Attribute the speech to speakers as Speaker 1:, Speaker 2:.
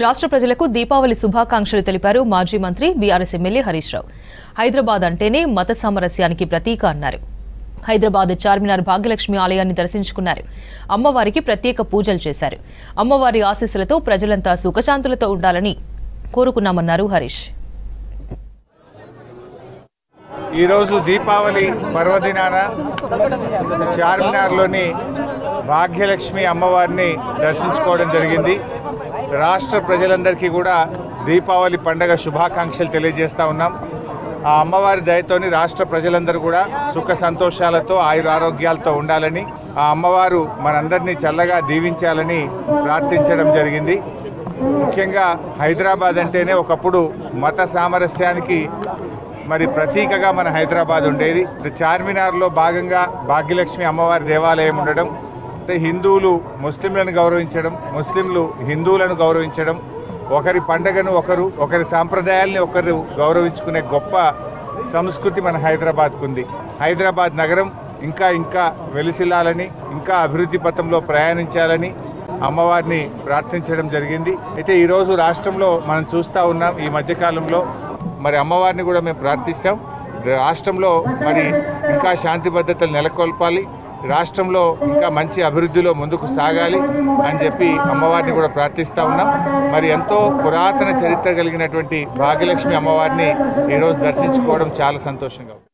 Speaker 1: రాష్ట్ర ప్రజలకు దీపావళి శుభాకాంక్షలు తెలిపారు మాజీ మంత్రి బీఆర్ఎస్ ఎమ్మెల్యే హరీష్ రావు. హైదరాబాద్ అంటేనే మత సామరస్యానికి ప్రతీక అన్నారు. హైదరాబాద్ చార్మినార్ భాగ్యలక్ష్మి ఆలయాన్ని దర్శించుకున్నారు. అమ్మవారికి ప్రత్యేక పూజలు చేశారు. అమ్మవారి ఆశీస్సులతో ప్రజలంతా సుఖశాంతులతో ఉండాలని కోరుకున్నామన్నారు హరీష్.
Speaker 2: ఈరోజు దీపావళి పర్వదినాన చార్మినార్లోని భాగ్యలక్ష్మి అమ్మవారిని దర్శించుకోవడం జరిగింది. రాష్ట్ర ప్రజలందరికీ కూడా దీపావళి పండుగ శుభాకాంక్షలు తెలియజేస్తూ ఉన్నాం. ఆ అమ్మవారి దయతోని రాష్ట్ర ప్రజలందరూ కూడా సుఖ సంతోషాలతో ఆయురారోగ్యాలతో ఉండాలని, ఆ అమ్మవారు మనందరినీ చల్లగా దీవించాలని ప్రార్థించడం జరిగింది. ముఖ్యంగా హైదరాబాద్ అంటేనే ఒకప్పుడు మత సామరస్యానికి ప్రతీకగా మన హైదరాబాద్ ఉండేది. చార్మినార్లో భాగంగా భాగ్యలక్ష్మి అమ్మవారి దేవాలయం ఉండడం, హిందువులు ముస్లింలను గౌరవించడం, ముస్లింలు హిందువులను గౌరవించడం, ఒకరి పండగను ఒకరి సాంప్రదాయాల్ని ఒకరు గౌరవించుకునే గొప్ప సంస్కృతి మన హైదరాబాద్కు ఉంది. హైదరాబాద్ నగరం ఇంకా వెలిసిల్లాలని, ఇంకా అభివృద్ధి పథంలో ప్రయాణించాలని అమ్మవారిని ప్రార్థించడం జరిగింది. అయితే ఈరోజు రాష్ట్రంలో మనం చూస్తూ ఉన్నాం, ఈ మధ్యకాలంలో అమ్మవారిని కూడా మేము ప్రార్థిస్తాం. రాష్ట్రంలో ఇంకా శాంతి భద్రతలు నెలకొల్పాలి, రాష్ట్రంలో ఇంకా మంచి అభివృద్ధిలో ముందుకు సాగాలి అని చెప్పి అమ్మవారిని కూడా ప్రార్థిస్తూ ఉన్నాం. ఎంతో పురాతన చరిత్ర కలిగినటువంటి భాగ్యలక్ష్మి అమ్మవారిని ఈరోజు దర్శించుకోవడం చాలా సంతోషంగా ఉంది.